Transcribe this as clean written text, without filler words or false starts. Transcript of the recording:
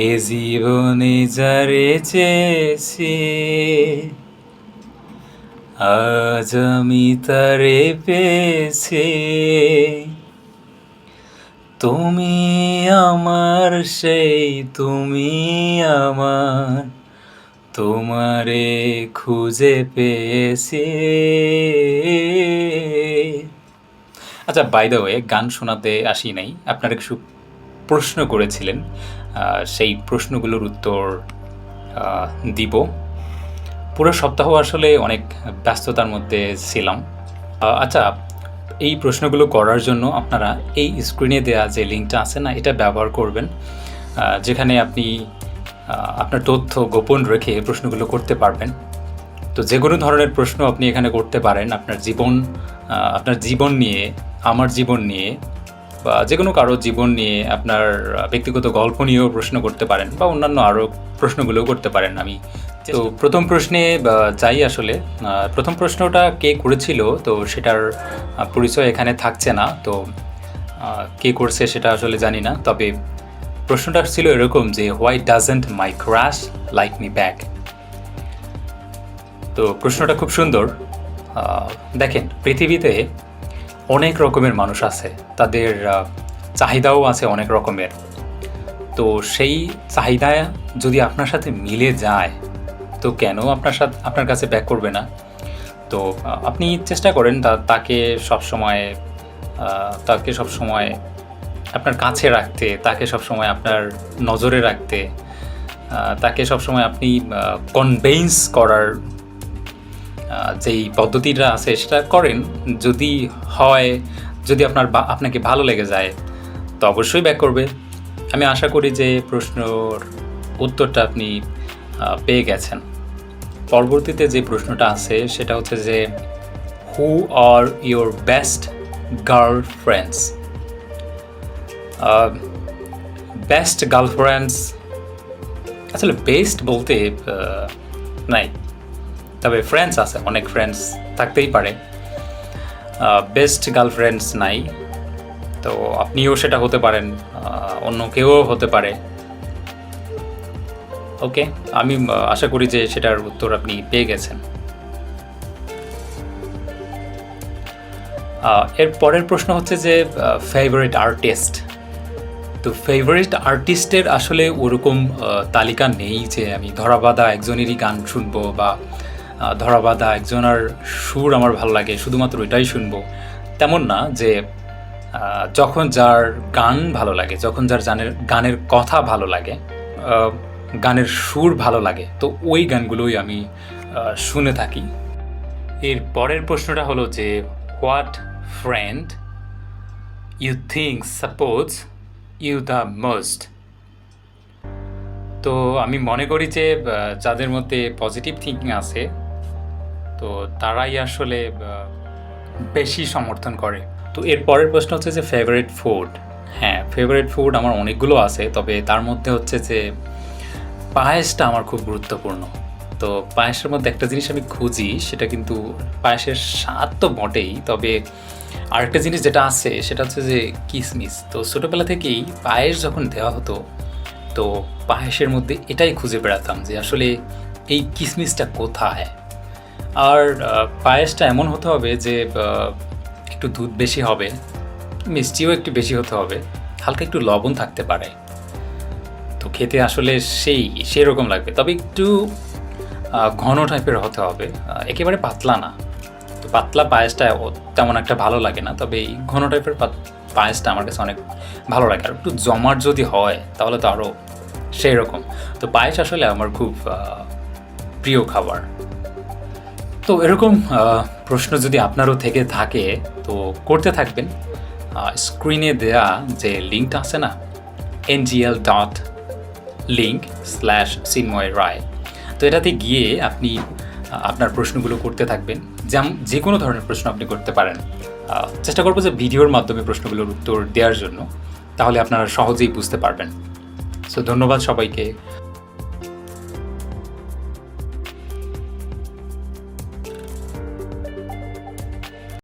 এ জীবনে যারে চেয়েছি আজ আমি তারে পেয়েছি। তুমি আমার সেই, তুমি আমার, তোমারে খুঁজে পেয়েছি। আচ্ছা, বাই দ্য ওয়ে, গান শোনাতে আসি নাই, আপনারা কিছু প্রশ্ন করেছিলেন, সেই প্রশ্নগুলোর উত্তর দিব। পুরো সপ্তাহ আসলে অনেক ব্যস্ততার মধ্যে ছিলাম। আচ্ছা, এই প্রশ্নগুলো করার জন্য আপনারা এই স্ক্রিনে দেওয়া যে লিঙ্কটা আছে না, এটা ব্যবহার করবেন, যেখানে আপনি আপনার তথ্য গোপন রেখে প্রশ্নগুলো করতে পারবেন। তো যে কোনো ধরনের প্রশ্ন আপনি এখানে করতে পারেন, আপনার জীবন নিয়ে, আমার জীবন নিয়ে, বা যে কোনো কারো জীবন নিয়ে, আপনার ব্যক্তিগত গল্প নিয়েও প্রশ্ন করতে পারেন, বা অন্যান্য আরও প্রশ্নগুলোও করতে পারেন। তো প্রথম প্রশ্নে যাই। আসলে প্রথম প্রশ্নটা কে করেছিল, তো সেটার পরিচয় এখানে থাকছে না। তো কে করছে সেটা আসলে জানি না, তবে প্রশ্নটা ছিল এরকম যে why doesn't my crush like me back. তো প্রশ্নটা খুব সুন্দর। দেখেন, পৃথিবীতে অনেক রকমের মানুষ আছে, তাদের চাহিদাও আছে অনেক রকমের। তো সেই চাহিদা যদি আপনার সাথে মিলে যায়, তো কেন আপনার কাছে ব্যাক করবে না? তো আপনি চেষ্টা করেন তাকে সবসময় আপনার কাছে রাখতে, তাকে সবসময় আপনার নজরে রাখতে, তাকে সবসময় আপনি কনভিন্স করার যেই পদ্ধতিটা আছে সেটা করেন। যদি আপনাকে ভালো লেগে যায়, তো অবশ্যই ব্যাক করবে। আমি আশা করি যে প্রশ্নর উত্তরটা আপনি পেয়ে গেছেন। পরবর্তীতে যে প্রশ্নটা আছে সেটা হচ্ছে যে who are your best girlfriends? Best girlfriends আসলে বেস্ট বলতে নাই, তবে ফ্রেন্ডস আছে, অনেক ফ্রেন্ডস থাকতেই পারে। বেস্ট গার্লফ্রেন্ডস নাই, তো আপনিও সেটা হতে পারেন, অন্য কেউও হতে পারে। ওকে, আমি আশা করি যে সেটার উত্তর আপনি পেয়ে গেছেন। এর পরের প্রশ্ন হচ্ছে যে ফেভারিট আর্টিস্ট। তো ফেভারিট আর্টিস্টের আসলে ওরকম তালিকা নেই যে আমি ধরাবাঁধা একজনেরই গান শুনবো, বা ধরাবাঁধা একজনের সুর আমার ভালো লাগে, শুধুমাত্র ওইটাই শুনবো। তেমন না, যে যখন যার গান ভালো লাগে, যখন যার গানের কথা ভালো লাগে, গানের সুর ভালো লাগে, তো ওই গানগুলোই আমি শুনে থাকি। এর পরের প্রশ্নটা হলো যে what friend you think supports you the most? তো আমি মনে করি যে যাদের মধ্যে পজিটিভ থিঙ্কিং আছে, তো তারাই আসলে বেশি সমর্থন করে। তো এর পরের প্রশ্ন হচ্ছে যে ফেভারিট ফুড। হ্যাঁ, ফেভারিট ফুড আমার অনেকগুলো আছে, তবে তার মধ্যে হচ্ছে যে পায়েসটা আমার খুব গুরুত্বপূর্ণ। তো পায়েসের মধ্যে একটা জিনিস আমি খুঁজি, সেটা কিন্তু পায়েসের স্বাদ তো বটেই, তবে আরেকটা জিনিস যেটা আছে সেটা হচ্ছে যে কিশমিশ। তো ছোটোবেলা থেকেই পায়েস যখন দেওয়া হতো, তো পায়েসের মধ্যে এটাই খুঁজে বেড়াতাম যে আসলে এই কিশমিশটা কোথায়। আর পায়েসটা এমন হতে হবে যে একটু দুধ বেশি হবে, মিষ্টিও একটু বেশি হতে হবে, হালকা একটু লবণ থাকতে পারে, তো খেতে আসলে সেরকম লাগবে। তবে একটু ঘন টাইপের হতে হবে, একেবারে পাতলা না। তো পাতলা পায়েসটা তেমন একটা ভালো লাগে না, তবে এই ঘন টাইপের পায়েসটা আমার কাছে অনেক ভালো লাগে। আর একটু জমাট যদি হয় তাহলে তো আরও সেই রকম। তো পায়েস আসলে আমার খুব প্রিয় খাবার। তো এরকম প্রশ্ন যদি আপনারও থেকে থাকে, তো করতে থাকবেন। স্ক্রিনে দেয়া যে লিঙ্কটা আছে না, ngl.link/চিন্ময় রায়, তো এটাতে গিয়ে আপনি আপনার প্রশ্নগুলো করতে থাকবেন। যে কোনো ধরনের প্রশ্ন আপনি করতে পারেন। চেষ্টা করবো যে ভিডিওর মাধ্যমে প্রশ্নগুলোর উত্তর দেওয়ার জন্য, তাহলে আপনারা সহজেই বুঝতে পারবেন। সো ধন্যবাদ সবাইকে।